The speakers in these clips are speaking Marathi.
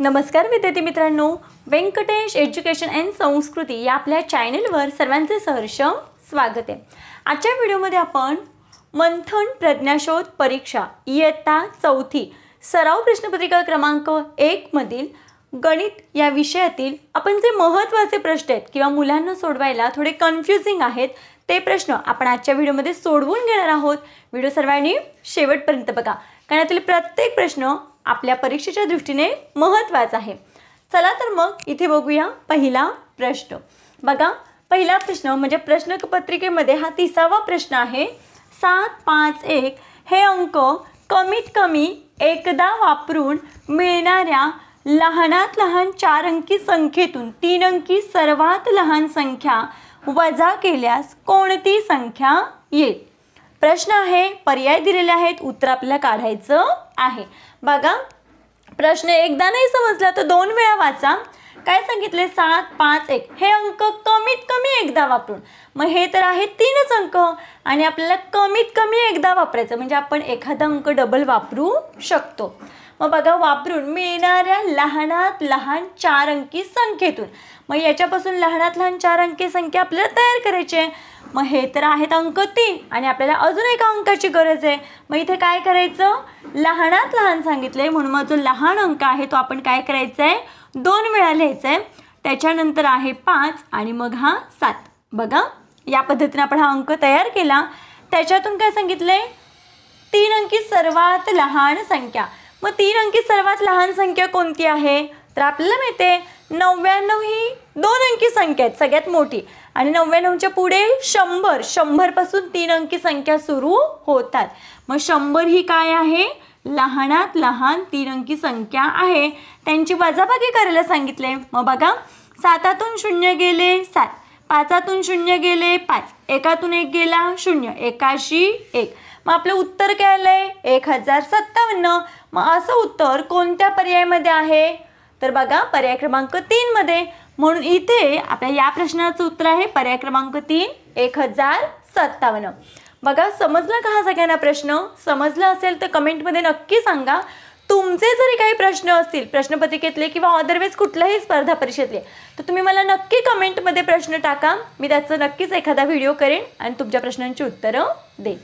नमस्कार विद्यार्थी मित्रांनो, व्यंकटेश एज्युकेशन अँड संस्कृती या आपल्या चॅनलवर सर्वांचे सहर्ष स्वागत आहे। आजच्या व्हिडिओमध्ये आपण मंथन प्रज्ञाशोध परीक्षा इयत्ता 4थी सराव प्रश्नपत्रिका क्रमांक 1 मधील गणित या विषयातील आपण जे महत्त्वाचे प्रश्न आहेत किंवा मुलांना सोडवायला थोडे कन्फ्युजिंग आहेत ते प्रश्न आपण आजच्या व्हिडिओमध्ये सोडवून घेणार आहोत। व्हिडिओ सर्वांनी शेवटपर्यंत बघा, कारण यातील प्रत्येक प्रश्न आपल्या परीक्षेच्या दृष्टीने महत्त्वाचा आहे। चला तर मग इथे बघूया पहिला प्रश्न। बघा, पहिला प्रश्न म्हणजे प्रश्नपत्रिकेमध्ये हा 30वा प्रश्न आहे। 751 हे अंक कमीत कमी एकदा वापरून मिळणाऱ्या लहानात लहान 4 अंकी संख्येतून 3 अंकी सर्वात लहान संख्या वजा केल्यास कोणती संख्या येईल। प्रश्न आहे, पर्याय दिलेले आहेत, उत्तर आपल्याला काढायचं आहे। बघा, प्रश्न एकदा नाही समजला तर 2 वेळा वाचा। काय सांगितले, 751 हे अंक कमीत कमी एकदा वापरून, मग हे तर आहे 3च अंक आणि आपल्याला कमीत कमी एकदा वापरायचं म्हणजे आपण एखादा अंक डबल वापरू शकतो। मग बघा, वापरून मिळणाऱ्या लहानात लहान 4 अंकी संख्येतून, मग याच्यापासून लहानात लहान 4 अंकी संख्या आपल्याला तयार करायची आहे। मग हे तर आहेत अंक 3 आणि आपल्याला अजून एका अंकाची गरज आहे। मग इथे काय करायचं, लहानात लहान सांगितले म्हणून मग जो लहान अंक आहे तो आपण काय करायचा आहे, 2 वेळा लिहायचा आहे। त्याच्यानंतर आहे 5 आणि मग हा 7। बघा, या पद्धतीने आपण हा अंक तयार केला। त्याच्यातून काय सांगितले, 3 अंकी सर्वात लहान संख्या। मग 3 अंकी सर्वात लहान संख्या कोणती आहे, तर आपल्याला माहिती आहे 99 ही 2 अंकी संख्या आहे सगळ्यात मोठी आणि 99च्या पुढे 100, 100 पासून 3 अंकी संख्या सुरू होतात। मग 100 ही काय आहे, लहानात लहान 3 अंकी संख्या आहे। त्यांची वजाबाकी करायला सांगितले। मग बघा, 7तून 0 गेले 7, 5तून 0 गेले 5, 1तून 1 गेला 0, 1शी 1। मग आपलं उत्तर काय आलंय, 1057। मग असं उत्तर कोणत्या पर्यायामध्ये आहे, तर बघा पर्याय क्रमांक 3 मध्ये। म्हणून इथे आपल्या या प्रश्नाचं उत्तर आहे पर्याय क्रमांक 3, 1057। बघा, समजला का हा सगळ्यांना प्रश्न? समजला असेल तर कमेंटमध्ये नक्की सांगा। तुमचे जरी काही प्रश्न असतील प्रश्नपत्रिकेतले किंवा अदरवाईज कुठल्याही स्पर्धा परीक्षेतले, तर तुम्ही मला नक्की कमेंटमध्ये प्रश्न टाका। मी त्याचं नक्कीच एखादा व्हिडिओ करेन आणि तुमच्या प्रश्नांची उत्तरं देईन।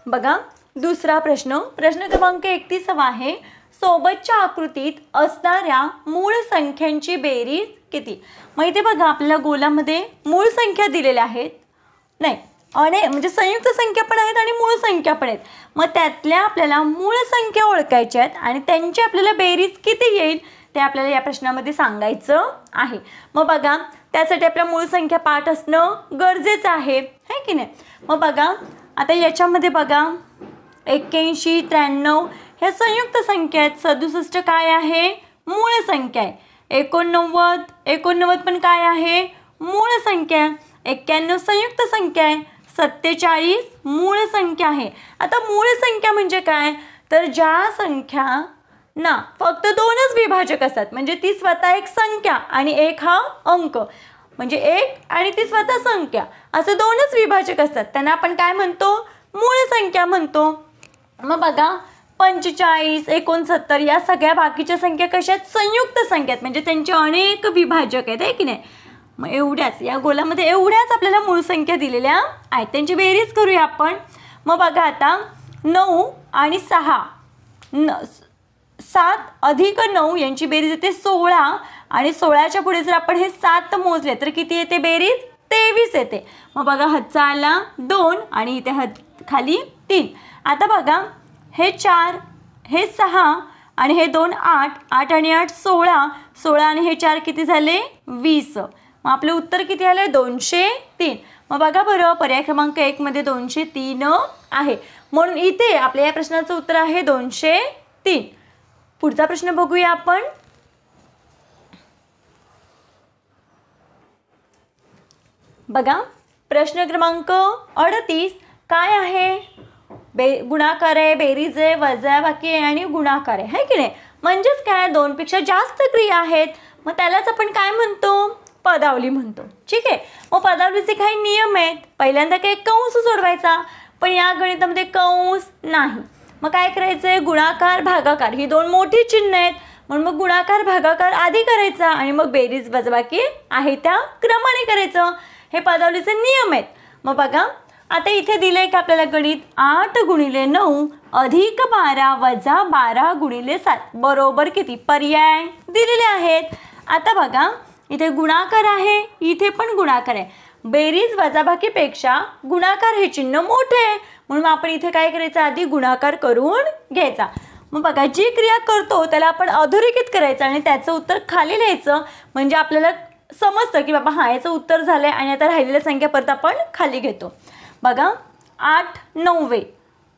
बघा, दुसरा प्रश्न, प्रश्न क्रमांक 31 आहे। सोबतच्या आकृतीत असणाऱ्या मूळ संख्यांची बेरीज किती। मग इथे बघा, आपल्याला गोलामध्ये मूळ संख्या दिलेल्या आहेत, नाही म्हणजे संयुक्त संख्या पण आहेत आणि मूळ संख्या पण आहेत। मग त्यातल्या आपल्याला मूळ संख्या ओळखायच्या आहेत आणि त्यांची आपल्याला बेरीज किती येईल ते आपल्याला या प्रश्नामध्ये सांगायचं आहे। मग बघा, त्यासाठी आपल्याला मूळ संख्या पाठ असणं गरजेचं आहे की नाही। मग बघा, आता याच्यामध्ये बघा 81, 93 ह्या संयुक्त संख्या आहेत। 67 काय आहे, मूळ संख्या आहे। 89 पण काय आहे, मूळ संख्या आहे। 91 संयुक्त संख्या आहे। 47 मूळ संख्या आहे। आता मूळ संख्या म्हणजे काय, तर ज्या संख्या ना फक्त 2च विभाजक असतात, म्हणजे ती स्वतः एक संख्या आणि एक हा अंक, म्हणजे 1 आणि ती स्वतः संख्या असे 2च विभाजक असतात, त्यांना आपण काय म्हणतो, मूळ संख्या म्हणतो। मग बघा, 45, 69 या सगळ्या बाकीच्या संख्या कशा आहेत, संयुक्त संख्या आहेत, म्हणजे त्यांचे अनेक विभाजक आहेत की नाही। मग एवढ्याच या गोलामध्ये एवढ्याच आपल्याला मूळ संख्या दिलेल्या आहेत, त्यांची बेरीज करूया आपण। मग बघा, आता 9 आणि 6, 7 अधिक 9 यांची बेरीज येते 16 आणि 16च्या पुढे जर आपण हे 7 मोजले तर किती येते बेरीज, 23 येते। मग बघा, हातचा आला 2 आणि इथे हात खाली 3। आता बघा, हे 4, हे 6 आणि हे 2 8, 8 आणि 8 16, 16 आणि हे 4 किती झाले, 20। मग आपलं उत्तर किती आलं, 203। मग बघा बरं, पर्याय क्रमांक 1 मध्ये 203 आहे, म्हणून इथे आपल्या या प्रश्नाचं उत्तर आहे 203। पुढचा प्रश्न बघूया आपण। बघा, प्रश्न क्रमांक 38 काय आहे, गुणाकार आहे, बेरीज आहे, वजाबाकी आहे आणि गुणाकार आहे की नाही। म्हणजेच काय, 2 पेक्षा जास्त क्रिया आहेत, मग त्यालाच आपण काय म्हणतो, पदावली म्हणतो। ठीक आहे, मग पदावलीचे काही नियम आहेत। पहिल्यांदा काय, कंस सोडवायचा, पण या गणितामध्ये कंस नाही. मग काय करायचं आहे, गुणाकार भागाकार ही दोन मोठी चिन्ह आहेत, म्हणून मग गुणाकार भागाकार आधी करायचा आणि मग बेरीज वजाबाकी आहे त्या क्रमाने करायचं. हे पदावलीचे नियम आहेत. मग बघा आता इथे दिलंय की आपल्याला गणित 8 गुणिले 9 अधिक 12 वजा 12 गुणिले 7 बरोबर किती, पर्याय दिलेले आहेत. आता बघा इथे गुणाकार आहे, इथे पण गुणाकार आहे. बेरीज वजाबाकीपेक्षा गुणाकार हे चिन्ह मोठे आहे, म्हणून आपण इथे काय करायचं, आधी गुणाकार करून घ्यायचा. मग बघा जी क्रिया करतो त्याला आपण अधोरेखित करायचं आणि त्याचं उत्तर खाली लिहायचं, म्हणजे आपल्याला समजतं की बाबा हां याचं उत्तर झालं आहे आणि आता राहिलेल्या संख्या परत आपण खाली घेतो. बघा 8 9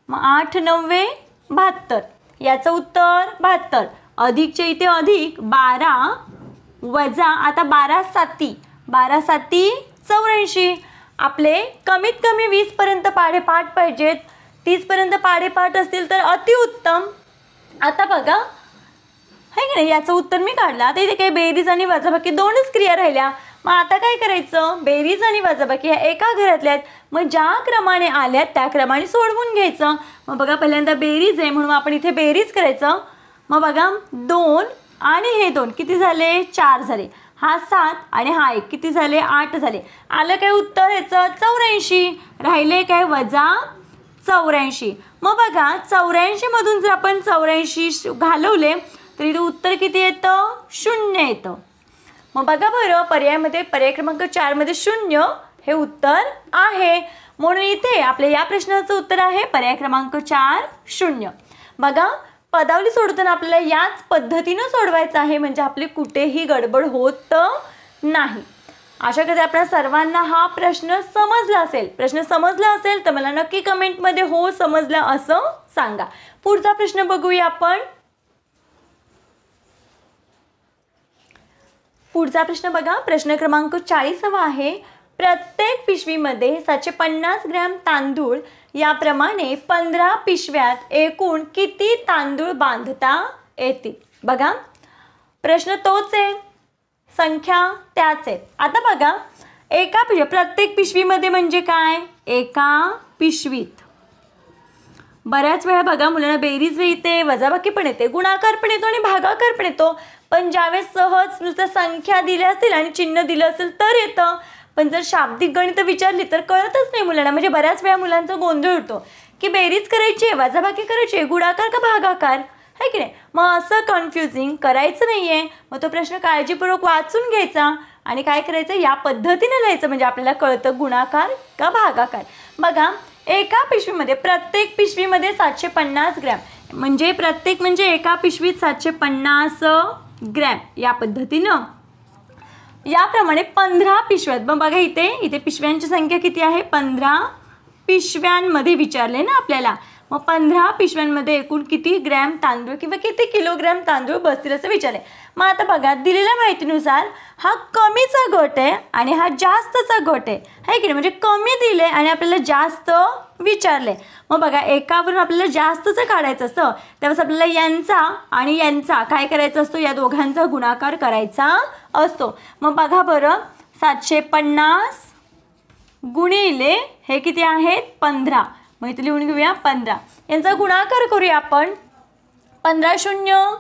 मग 8 9 72, याचं उत्तर 72. अधिकचे इथे अधिक 12 वजा आता 12 7 12 7 84. आपले कमीत कमी 20 पर्यंत पाढेपाठ पाहिजेत, 30 पर्यंत पाढेपाठ असतील तर अतिउत्तम. आता बघा आहे की नाही, याचं उत्तर मी काढलं. आता इथे काही बेरीज आणि वजाबाकी दोनच क्रिया राहिल्या. मग आता काय करायचं, बेरीज आणि वजाबाकी ह्या एका घरातल्या आहेत, मग ज्या क्रमाने आल्यात त्या क्रमाने सोडवून घ्यायचं. मग बघा पहिल्यांदा बेरीज आहे म्हणून आपण इथे बेरीज करायचं. मग बघा 2 आणि हे 2 किती झाले, 4 झाले. हा 7 आणि हा 1 किती झाले, 8 झाले. आलं काय उत्तर ह्याचं 84. राहिले काय वजा 84. मग बघा 84 मधून जर आपण 84 घालवले तर इथे उत्तर किती येतं, 0 येतं. मग बघा बरं पर्यायामध्ये पर्याय क्रमांक 4 मध्ये 0 हे उत्तर आहे, म्हणून इथे आपल्या या प्रश्नाचं उत्तर आहे पर्याय क्रमांक 4 0. बघा पदावली सोडताना आपल्याला याच पद्धतीनं सोडवायचं आहे, म्हणजे आपली कुठेही गडबड होत नाही. आशा करते आपल्या सर्वांना हा प्रश्न समजला असेल. प्रश्न समजला असेल तर मला नक्की कमेंटमध्ये हो समजला असं सांगा. पुढचा प्रश्न बघूया आपण. पुढचा प्रश्न बघा, प्रश्न क्रमांक 40 आहे. प्रत्येक पिशवीमध्ये 750 ग्रॅम तांदूळ याप्रमाणे 15 पिशव्यात एकूण किती तांदूळ बांधता येतील. बघा प्रश्न तोच आहे, संख्या त्याच आहेत. आता बघा एका पिशवी, प्रत्येक पिशवीमध्ये म्हणजे काय, एका पिशवीत. बऱ्याच वेळा बघा मुलांना बेरीज येते, वजाबाकी पण येते, गुणाकार पण येतो आणि भागाकार पण येतो. पण ज्यावेळेस सहज नुसतं संख्या दिल्या असतील आणि चिन्ह दिलं असेल तर येतं, पण जर शाब्दिक गणित विचारली तर कळतच नाही मुलांना. म्हणजे बऱ्याच वेळा मुलांचा गोंधळ होतो की बेरीज करायची आहे, वजाबाकी करायची आहे, गुणाकार का भागाकार, है की नाही. मग असं कन्फ्युजिंग करायचं नाही आहे. मग तो प्रश्न काळजीपूर्वक वाचून घ्यायचा आणि काय करायचं, या पद्धतीने लिहायचं, म्हणजे आपल्याला कळतं गुणाकार का भागाकार. बघा एका पिशवीमध्ये, प्रत्येक पिशवीमध्ये 750 ग्रॅम, म्हणजे प्रत्येक म्हणजे एका पिशवीत 750 ग्रॅम. या पद्धतीनं याप्रमाणे 15 पिशव्यात. मग बघा इथे पिशव्यांची संख्या किती आहे, 15 पिशव्यांमध्ये विचारले ना आपल्याला. मग 15 पिशव्यांमध्ये एकूण किती ग्रॅम तांदूळ किंवा किती किलोग्रॅम तांदूळ बसतील असं विचारले. मग आता बघा दिलेल्या माहितीनुसार हा कमीचा गट आहे आणि हा जास्तचा गट आहे, है की नाही. म्हणजे कमी दिले आणि आपल्याला जास्त विचारले. मग बघा एकावरून आपल्याला जास्तचं काढायचं असतं, त्यावेळेस आपल्याला यांचा आणि यांचा काय करायचं असतो, या दोघांचा गुणाकार करायचा असतो. मग बघा बरं 750 गुणिले हे किती आहेत 15. मग इथे लिहून घेऊया 15. यांचा गुणाकार करूया आपण. 15 0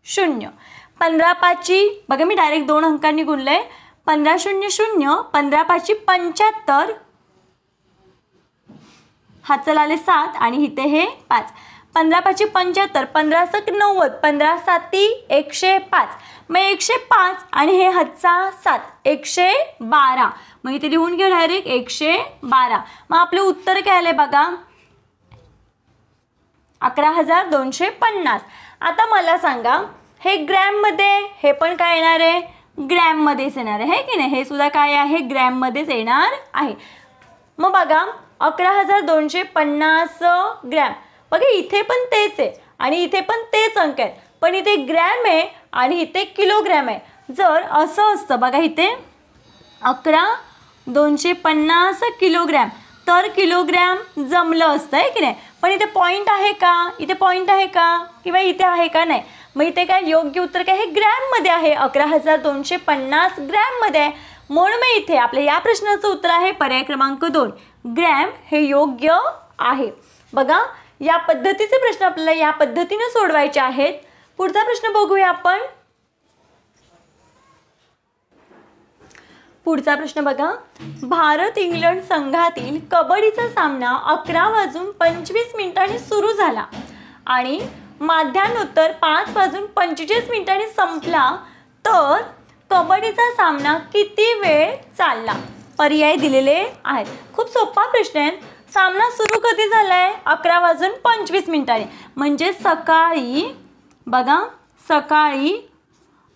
0. 15 5 बघा मी डायरेक्ट 2 अंकांनी गुणलंय. 15 0 0. 15 5 75. हातचं आले 7 आणि इथे हे 5. 15 5 75. 15 7 90. 15 7 105. मग 105 आणि हे हातचा 7 112. मग इथे लिहून घ्या डायरेक्ट 112. मग आपले उत्तर काय आले बघा 11,250. आता मला सांगा हे ग्रॅममध्ये, हे पण काय येणार आहे ग्रॅममध्येच येणार आहे, की नाही. हे सुद्धा काय आहे ग्रॅममध्येच येणार आहे. मग बघा 11,250 ग्रॅम. बघा इथे पण तेच आहे आणि इथे पण तेच अंक आहेत, पण इथे ग्रॅम आहे आणि इथे किलोग्रॅम आहे. जर असं असतं बघा इथे 11,250 किलोग्रॅम तर किलोग्रॅम जमलं असतं, आहे की नाही. पण इथे पॉईंट आहे का, इथे पॉईंट आहे का किंवा इथे आहे का, नाही. मग इथे काय योग्य उत्तर काय हे ग्रॅममध्ये आहे. 11,250 ग्रॅममध्ये आहे, म्हणून मग इथे आपल्या या प्रश्नाचं उत्तर आहे पर्याय क्रमांक 2 ग्रॅम हे योग्य आहे। बघा या पद्धतीचे प्रश्न आपल्याला या पद्धतीने सोडवायचे आहेत। पुढचा प्रश्न बघूया आपण। पुढचा प्रश्न बघा, भारत इंग्लंड संघातील कबड्डीचा सामना 11:25 सुरू झाला आणि मध्यान्नोत्तर 5:45 संपला, तर कबड्डीचा सामना किती वेळ चालला? पर्याय दिलेले आहेत। खूप सोपा प्रश्न आहे। सामना सुरू कधी झालाय? 11:25 म्हणजे सकाळी, बघा सकाळी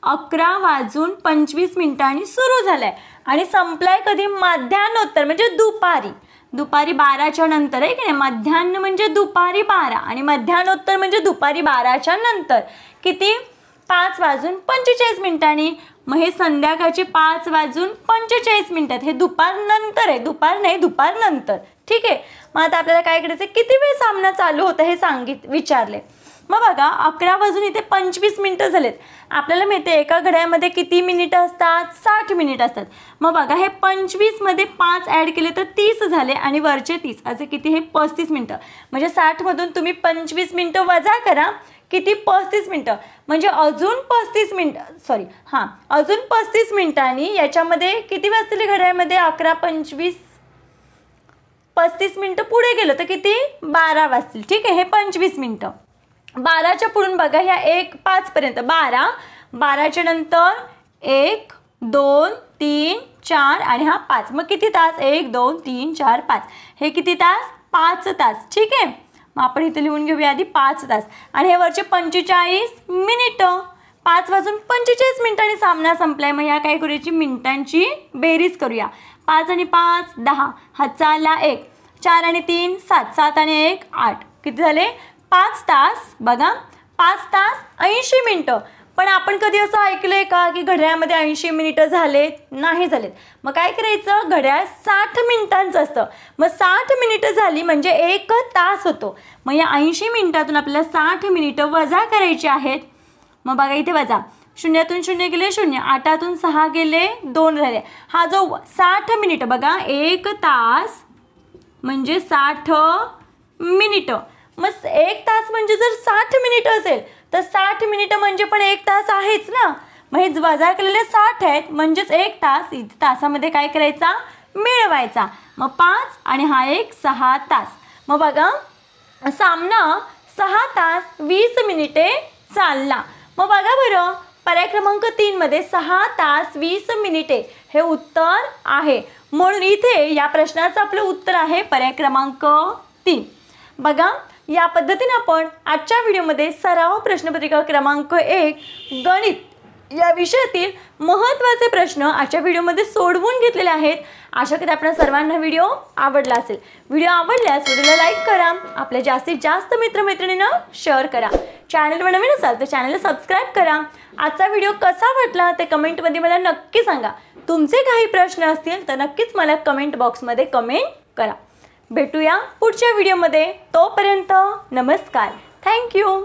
11:25 सुरू झालाय आणि संपलाय कधी? मध्यान्नोत्तर म्हणजे दुपारी, दुपारी 12च्या नंतर आहे की नाही। मध्यान्ह म्हणजे दुपारी 12 आणि मध्यान्नोत्तर म्हणजे दुपारी 12च्या नंतर। किती? 5:45। मग हे संध्याकाळचे 5:45 हे दुपार नंतर आहे, दुपार नाही, दुपार नंतर। ठीक आहे। मग आता आपल्याला काय करायचं, किती वेळ सामना चालू होता हे विचारले। मग बघा 11:25 झालेत। आपल्याला माहिती आहे एका घड्याळामध्ये किती मिनिटं असतात? 60 मिनिट असतात। मग बघा हे 25 मध्ये 5 ॲड केले तर 30 झाले आणि वरचे 30 असे किती? हे 35 मिनिटं। म्हणजे 60 मधून तुम्ही 25 मिनिटं वजा करा, किती? 35 मिनिटं। म्हणजे अजून 35 मिनिटं, सॉरी हां, अजून 35 मिनिटांनी याच्यामध्ये किती वाजतील घड्याळामध्ये? 11:25 35 मिनिटं पुढे गेलं तर किती? 12 वाजतील। ठीक आहे। हे 25 मिनिटं। 12च्या पुढून बघा ह्या 1 5 पर्यंत 12, 12च्या नंतर 1 2 3 4 आणि हा 5। मग किती तास? 1 2 3 4 5। हे किती तास? 5 तास। ठीक आहे। मग आपण इथे लिहून घेऊया आधी 5 तास आणि हे वरचे 45 मिनिटं। 5:45 सामना संपलाय। मग या काय करूयाची? मिनिटांची बेरीज करूया। 5 आणि 5 10, हातचा आला 1, 4 आणि 3 7, 7 आणि 1 8, किती झाले? 5 तास। बघा 5 तास 80 मिनिटं। पण आपण कधी असं ऐकलंय का की घड्याळामध्ये 80 मिनिटं झालेत? नाही झालेत। मग काय करायचं? घड्याळ 60 मिनिटांचं असतं। मग 60 मिनिटं झाली म्हणजे 1 तास होतो। मग या 80 मिनिटातून आपल्याला 60 मिनिटं वजा करायची आहेत। मग बघा इथे वजा, 0तून 0 गेले 0, 8तून 6 गेले 2 राहिले। हा जो 60 मिनिटं, बघा 1 तास म्हणजे 60 मिनिटं। मग 1 तास म्हणजे जर 60 मिनिटं असेल तर 60 मिनिटं म्हणजे पण 1 तास आहेच ना। मग हे वजा केलेले 60 आहेत म्हणजेच 1 तास इथे तासामध्ये काय करायचा? मिळवायचा। मग 5 आणि हा 1 6 तास। मग बघा सामना 6 तास 20 मिनिटे चालला। मग बघा बरं पर्याय क्रमांक 3 मध्ये 6 तास 20 मिनिटे हे उत्तर आहे। म्हणून इथे या प्रश्नाचं आपलं उत्तर आहे पर्याय क्रमांक 3। बघा या पद्धतीने आपण आजच्या व्हिडिओमध्ये सराव प्रश्नपत्रिका क्रमांक 1 गणित या विषयातील महत्त्वाचे प्रश्न आजच्या व्हिडिओमध्ये सोडवून घेतलेले आहेत। आशा करते आपल्या सर्वांना व्हिडिओ आवडला असेल। व्हिडिओ आवडल्यास व्हिडिओला लाईक करा, आपल्या जास्तीत जास्त मित्रमैत्रिणींना शेअर करा। चॅनलवर नवीन असाल तर चॅनलला सबस्क्राईब करा। आजचा व्हिडिओ कसा वाटला ते कमेंटमध्ये मला नक्की सांगा। तुमचे काही प्रश्न असतील तर नक्कीच मला कमेंट बॉक्समध्ये कमेंट करा। भेटूया पुढच्या व्हिडिओमध्ये। तोपर्यंत नमस्कार। थँक्यू।